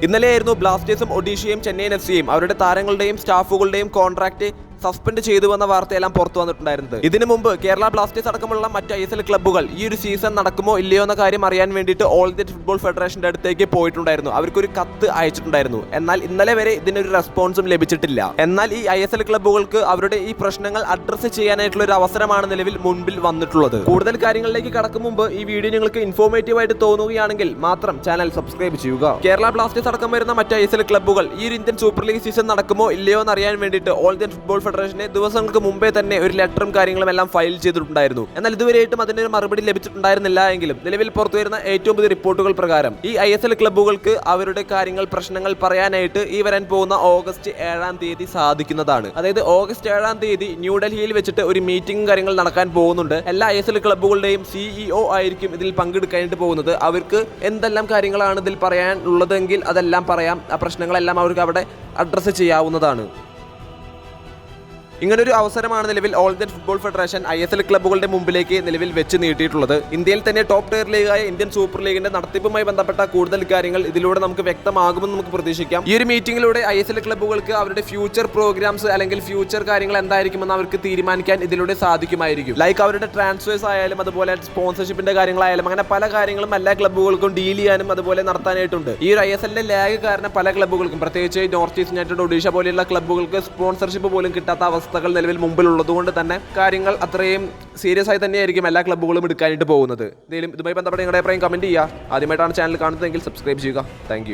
ഇന്നലെയായിരുന്നു ബ്ലാസ്റ്റേഴ്സും ഒഡീഷയും ചെന്നൈയിൻ എഫ്സിയും അവരുടെ താരങ്ങളുടെയും സ്റ്റാഫുകളുടെയും contract suspend ചെയ്തു വന്ന വാർത്തയെല്ലാം പുറത്തു വന്നിട്ടുണ്ടായിരുന്നത്. ഇതിനു മുമ്പ് കേരള ബ്ലാസ്റ്റേഴ്സ് അടക്കമുള്ള മറ്റ് ISL ക്ലബ്ബുകൾ ഈ ഒരു സീസൺ നടക്കുമോ ഇല്ലയോ എന്ന കാര്യം അറിയാൻ വേണ്ടിയിട്ട് ഓൾ ഇന്ത്യ ഫുട്ബോൾ ഫെഡറേഷന്റെ അടുത്തേക്ക് പോയിട്ടുണ്ടായിരുന്നു. അവർക്കൊരു കത്ത് അയച്ചിട്ടുണ്ടായിരുന്നു. എന്നാൽ ഇന്നലെ വരെ ഇതിനൊരു റെസ്പോൺസും ലഭിച്ചിട്ടില്ല. എന്നാൽ ഈ ISL ക്ലബ്ബുകൾക്ക് അവരുടെ ഈ പ്രശ്നങ്ങൾ അഡ്രസ്സ് ചെയ്യാനായിട്ടുള്ള ഒരു അവസരമാണ് നിലവിൽ മുൻപിൽ വന്നിട്ടുള്ളത്. കൂടുതൽ കാര്യങ്ങളിലേക്ക് കടക്കും മുമ്പ് ഈ വീഡിയോ നിങ്ങൾക്ക് ഇൻഫോർമേറ്റീവ് ആയിട്ട് തോന്നുകയാണെങ്കിൽ മാത്രം ചാനൽ സബ്സ്ക്രൈബ് ചെയ്യുക. കേരള ബ്ലാസ്റ്റേഴ്സ് അടക്കം വരുന്ന മറ്റ് ISL ക്ലബ്ബുകൾ ഈ ഒരു ഇന്ത്യൻ സൂപ്പർ ലീഗ് സീസൺ നടക്കുമോ ഇല്ലയോ എന്ന് അറിയാൻ വേണ്ടിയിട്ട് ഓൾ ഇന്ത്യൻ ഫുട്ബോൾ ഫെഡറേഷനെ ദിവസങ്ങൾക്ക് മുമ്പേ തന്നെ ഒരു ലെറ്ററും കാര്യങ്ങളും എല്ലാം ഫയൽ ചെയ്തിട്ടുണ്ടായിരുന്നു. എന്നാൽ ഇതുവരെയായിട്ടും അതിനൊരു മറുപടി ലഭിച്ചിട്ടുണ്ടായിരുന്നില്ല. എങ്കിലും നിലവിൽ പുറത്തുവരുന്ന ഏറ്റവും പുതിയ റിപ്പോർട്ടുകൾ പ്രകാരം ഈ ISL ക്ലബ്ബുകൾക്ക് അവരുടെ കാര്യങ്ങൾ പ്രശ്നങ്ങൾ പറയാനായിട്ട് ഈ വരാൻ പോകുന്ന ഓഗസ്റ്റ് 7-ാം തീയതി സാധിക്കുന്നതാണ്. അതായത് ഓഗസ്റ്റ് 7-ാം തീയതി ന്യൂഡൽഹിയിൽ വെച്ചിട്ട് ഒരു മീറ്റിംഗും കാര്യങ്ങൾ നടക്കാൻ പോകുന്നുണ്ട്. എല്ലാ ISL ക്ലബ്ബുകളുടെയും CEO ആയിരിക്കും ഇതിൽ പങ്കെടുക്കാനായിട്ട് പോകുന്നത്. അവർക്ക് എന്തെല്ലാം കാര്യങ്ങളാണ് ഇതിൽ പറയാനുള്ളതെങ്കിൽ അതെല്ലാം പറയാം. ആ പ്രശ്നങ്ങളെല്ലാം അവർക്ക് അവിടെ അഡ്രസ്സ് ചെയ്യാവുന്നതാണ്. ഇങ്ങനൊരു അവസരമാണ് നിലവിൽ all Indian football federation ISL ക്ലബ്ബുകളുടെ മുമ്പിലേക്ക് നിലവിൽ വെച്ച് നീട്ടിയിട്ടുള്ളത്. ഇന്ത്യയിൽ തന്നെ ടോപ്പ് ടയർ ലീഗായ ഇന്ത്യൻ സൂപ്പർ ലീഗിന്റെ നടത്തിപ്പുമായി ബന്ധപ്പെട്ട കൂടുതൽ കാര്യങ്ങൾ ഇതിലൂടെ നമുക്ക് വ്യക്തമാകുമെന്ന് നമുക്ക് പ്രതീക്ഷിക്കാം. ഈ ഒരു മീറ്റിംഗിലൂടെ ISL ക്ലബ്ബുകൾക്ക് അവരുടെ ഫ്യൂച്ചർ പ്രോഗ്രാംസ് അല്ലെങ്കിൽ ഫ്യൂച്ചർ കാര്യങ്ങൾ എന്തായിരിക്കുമെന്ന് അവർക്ക് തീരുമാനിക്കാൻ ഇതിലൂടെ സാധിക്കുമായിരിക്കും. ലൈക്ക് അവരുടെ ട്രാൻസ്ഫേഴ്സ് ആയാലും അതുപോലെ സ്പോൺസർഷിപ്പിന്റെ കാര്യങ്ങളായാലും അങ്ങനെ പല കാര്യങ്ങളും എല്ലാ ക്ലബ്ബുകൾക്കും ഡീൽ ചെയ്യാനും അതുപോലെ നടത്താനായിട്ടുണ്ട്. ഈ ഒരു ISLന്റെ ലാഗ് കാരണം പല ക്ലബ്ബുകൾക്കും പ്രത്യേകിച്ച് നോർത്ത് ഈസ്റ്റ് യുണൈറ്റഡ്, ഒഡീഷ പോലെയുള്ള ക്ലബ്ബുകൾക്ക് സ്പോൺസർഷിപ്പ് പോലും കിട്ടാത്ത അവസ്ഥകൾ നിലവിൽ മുമ്പിലുള്ളതുകൊണ്ട് തന്നെ കാര്യങ്ങൾ അത്രയും സീരിയസ് ആയി തന്നെയായിരിക്കും എല്ലാ ക്ലബ്ബുകളും എടുക്കാനായിട്ട് പോകുന്നത്. ഇതുമായി ബന്ധപ്പെട്ട് നിങ്ങളുടെ അഭിപ്രായം കമന്റ് ചെയ്യുക. ആദ്യമായിട്ടാണ് ചാനൽ കാണുന്നതെങ്കിൽ സബ്സ്ക്രൈബ് ചെയ്യുക. താങ്ക്